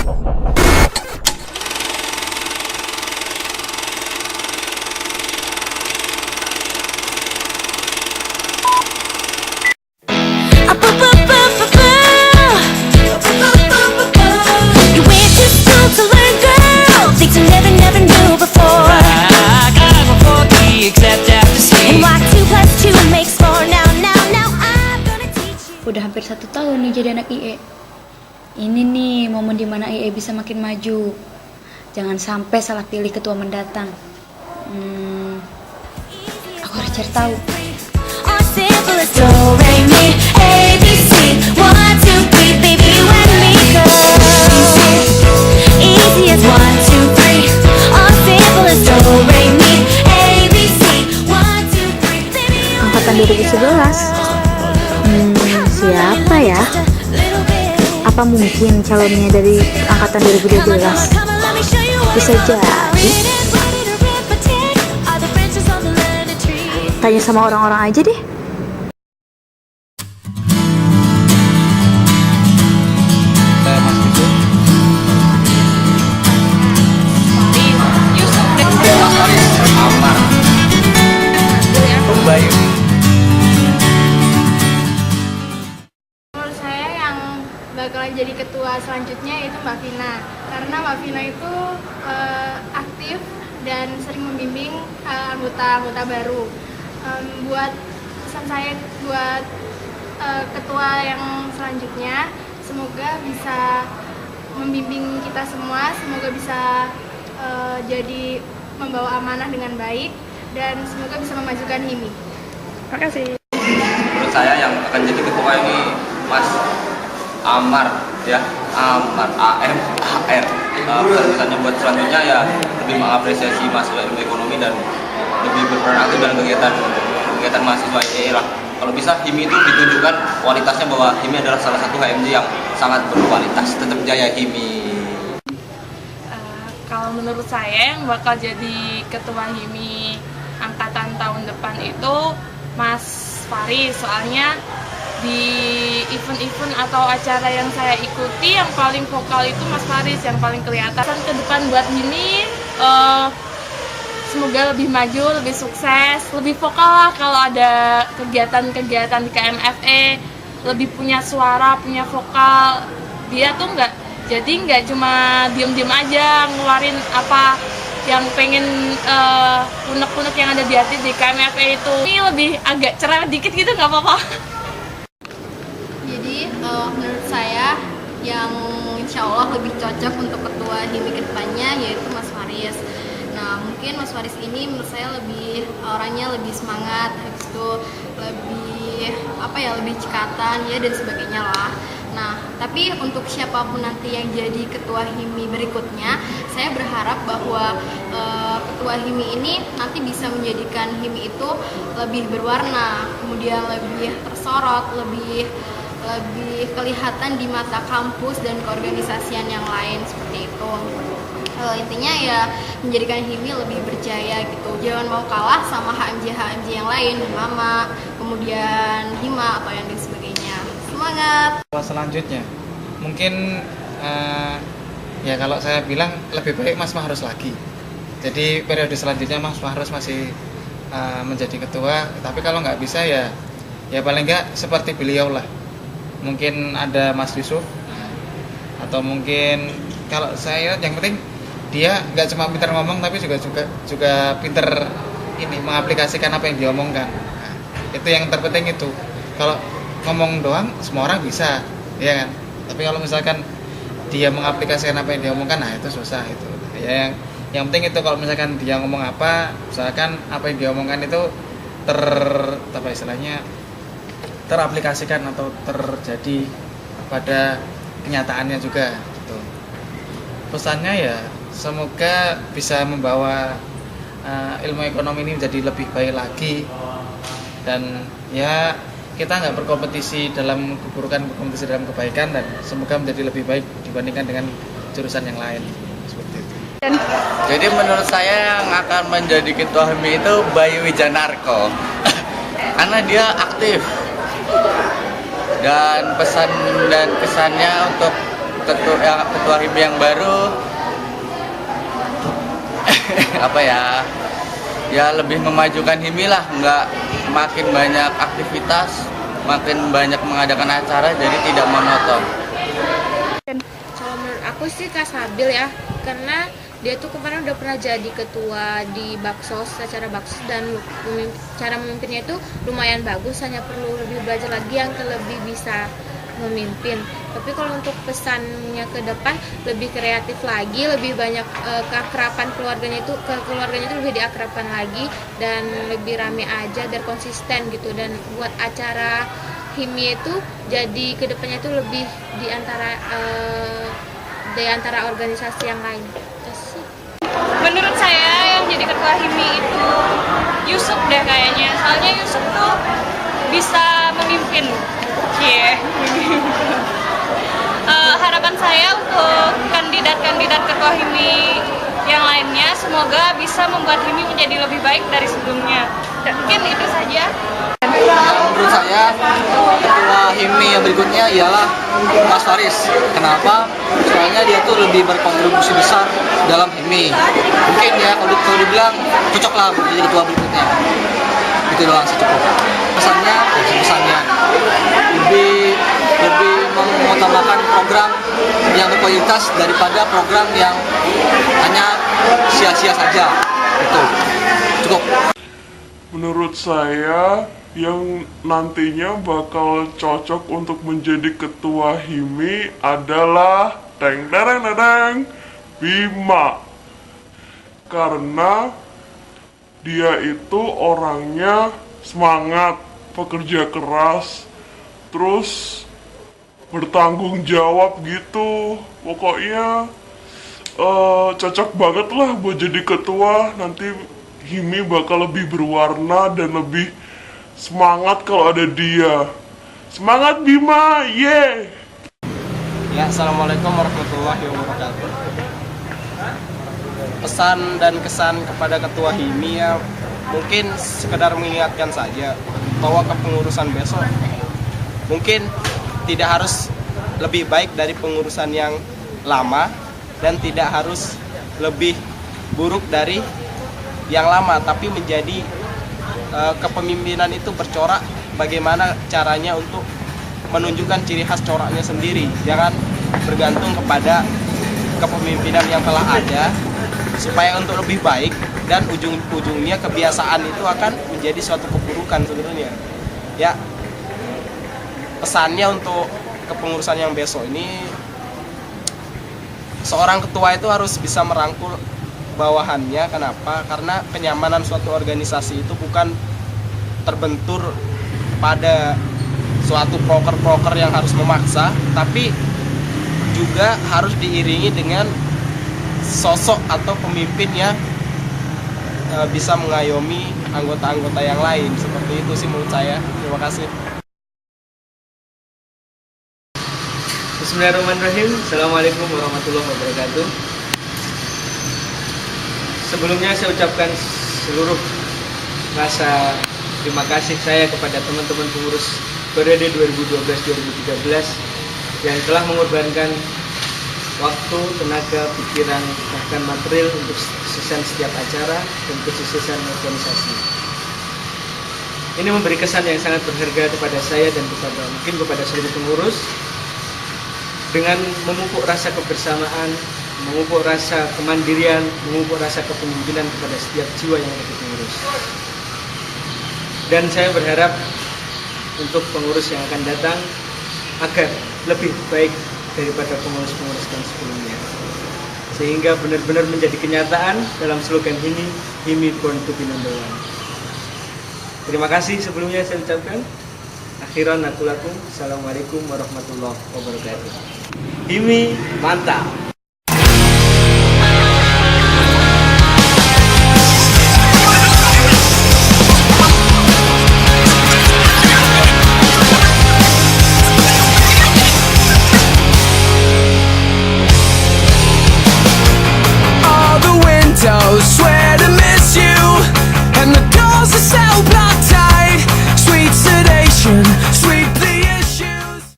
Udah hampir 1 tahun nih jadi anak IE. Ini nih momen dimana IE bisa makin maju. Jangan sampai salah pilih ketua mendatang. Aku harus cari tahu. Angkatan 2011. Siapa ya? Apa mungkin calonnya dari angkatan 2012? Bisa jadi. Tanya sama orang-orang aja deh. Bakalan jadi ketua selanjutnya yaitu Mbak Vina, karena Mbak Vina itu aktif dan sering membimbing anggota baru. Buat pesan saya buat ketua yang selanjutnya, semoga bisa membimbing kita semua, semoga bisa jadi membawa amanah dengan baik dan semoga bisa memajukan HIMI. Terima kasih. Menurut saya yang akan jadi ketua ini Mas Amar, ya, Amar, AMAR. Pesannya buat selanjutnya ya lebih mengapresiasi mahasiswa ilmu ekonomi dan lebih berperan aktif dalam kegiatan mahasiswa IE lah. Kalau bisa HIMI itu ditunjukkan kualitasnya bahwa HIMI adalah salah satu HMJ yang sangat berkualitas. Tetap jaya HIMI. Kalau menurut saya yang bakal jadi ketua HIMI angkatan tahun depan itu Mas Faris, soalnya di event-event atau acara yang saya ikuti yang paling vokal itu Mas Faris, yang paling kelihatan ke depan buat HIMI. Semoga lebih maju, lebih sukses, lebih vokal lah kalau ada kegiatan-kegiatan di KMFE, lebih punya suara, punya vokal. Dia tuh nggak cuma diem-diem aja ngeluarin apa yang pengen unek-unek yang ada di hati di KMFE itu. Ini lebih agak cerewet dikit gitu, nggak apa-apa. Menurut saya yang insya Allah lebih cocok untuk ketua HIMI kedepannya yaitu Mas Faris. Nah, mungkin Mas Faris ini menurut saya orangnya lebih semangat, habis itu lebih cekatan ya dan sebagainya lah. Nah, tapi untuk siapapun nanti yang jadi ketua HIMI berikutnya, saya berharap bahwa ketua HIMI ini nanti bisa menjadikan HIMI itu lebih berwarna, kemudian lebih tersorot, lebih kelihatan di mata kampus dan keorganisasian yang lain seperti itu. Intinya ya menjadikan HIMI lebih berjaya gitu. Jangan mau kalah sama HMJ yang lain, Mama, kemudian Hima atau yang lain sebagainya. Semangat. Selanjutnya mungkin ya kalau saya bilang lebih baik Mas Mahrus lagi. Jadi periode selanjutnya Mas Mahrus masih menjadi ketua, tapi kalau nggak bisa ya paling nggak seperti beliau lah. Mungkin ada Mas Yusuf, atau mungkin kalau saya yang penting dia nggak cuma pintar ngomong tapi juga pintar ini mengaplikasikan apa yang dia omongkan. Nah, itu yang terpenting itu. Kalau ngomong doang semua orang bisa, ya kan. Tapi kalau misalkan dia mengaplikasikan apa yang dia omongkan, nah itu susah itu. Ya yang penting itu kalau misalkan dia ngomong apa, misalkan apa yang dia omongkan itu teraplikasikan atau terjadi pada kenyataannya juga gitu. Pesannya ya semoga bisa membawa ilmu ekonomi ini menjadi lebih baik lagi, dan ya kita nggak berkompetisi dalam keburukan, berkompetisi dalam kebaikan, dan semoga menjadi lebih baik dibandingkan dengan jurusan yang lain seperti itu. Jadi menurut saya yang akan menjadi ketua HIMI itu Bayu Wijanarko karena dia aktif dan pesan dan kesannya untuk ketua HIMI yang baru apa ya lebih memajukan HIMI lah, nggak makin banyak aktivitas, makin banyak mengadakan acara, jadi tidak monoton. Kalau menurut aku sih Kak Sabil ya, karena dia tuh kemarin udah pernah jadi ketua di Baksos, acara Baksos, dan cara memimpinnya itu lumayan bagus, hanya perlu lebih belajar lagi yang lebih bisa memimpin. Tapi kalau untuk pesannya ke depan lebih kreatif lagi, lebih banyak keakraban keluarganya itu lebih diakrabkan lagi dan lebih rame aja biar konsisten gitu, dan buat acara HIMI itu jadi kedepannya itu lebih di antara organisasi yang lain. Menurut saya yang jadi ketua HIMI itu Yusuf deh kayaknya, soalnya Yusuf tuh bisa memimpin. Harapan saya untuk kandidat-kandidat ketua HIMI yang lainnya semoga bisa membuat HIMI menjadi lebih baik dari sebelumnya. Mungkin itu saja. Menurut saya ketua HIMI yang berikutnya ialah Mas Faris. Kenapa? Soalnya dia tuh lebih berkontribusi besar dalam HIMI. Mungkin ya kalau dibilang cocok lah menjadi ketua berikutnya. Itu doang sih cukup. Pesannya lebih mengutamakan program yang berkualitas daripada program yang hanya sia-sia saja. Itu cukup. Menurut saya yang nantinya bakal cocok untuk menjadi ketua HIMI adalah Bima, karena dia itu orangnya semangat, pekerja keras, terus bertanggung jawab gitu. Pokoknya cocok banget lah buat jadi ketua. Nanti HIMI bakal lebih berwarna dan lebih semangat kalau ada dia. Semangat Bima, ye! Ya, Assalamualaikum warahmatullahi wabarakatuh. Pesan dan kesan kepada ketua HIMI ya, mungkin sekedar mengingatkan saja bahwa kepengurusan besok mungkin tidak harus lebih baik dari pengurusan yang lama dan tidak harus lebih buruk dari yang lama, tapi menjadi kepemimpinan itu bercorak bagaimana caranya untuk menunjukkan ciri khas coraknya sendiri. Jangan bergantung kepada kepemimpinan yang telah ada, supaya untuk lebih baik dan ujung-ujungnya kebiasaan itu akan menjadi suatu keburukan sebenarnya. Ya, pesannya untuk kepengurusan yang besok ini, seorang ketua itu harus bisa merangkul bawahannya. Kenapa? Karena kenyamanan suatu organisasi itu bukan terbentur pada suatu proker-proker yang harus memaksa, tapi juga harus diiringi dengan sosok atau pemimpin yang bisa mengayomi anggota-anggota yang lain. Seperti itu sih menurut saya. Terima kasih. Bismillahirrahmanirrahim. Assalamualaikum warahmatullahi wabarakatuh. Sebelumnya saya ucapkan seluruh rasa terima kasih saya kepada teman-teman pengurus periode 2012-2013 yang telah mengorbankan waktu, tenaga, pikiran, bahkan material untuk kesuksesan setiap acara dan kesuksesan organisasi. Ini memberi kesan yang sangat berharga kepada saya dan kepada seluruh pengurus, dengan memupuk rasa kebersamaan, memupuk rasa kemandirian, memupuk rasa kepemimpinan kepada setiap jiwa yang ada di pengurus. Dan saya berharap untuk pengurus yang akan datang agar lebih baik daripada pengurus-pengurus yang sebelumnya, sehingga benar-benar menjadi kenyataan dalam slogan ini, HIMI Born to be Number One. Terima kasih sebelumnya saya ucapkan. Akhiran aku lakum. Assalamualaikum warahmatullahi wabarakatuh. HIMI mantap.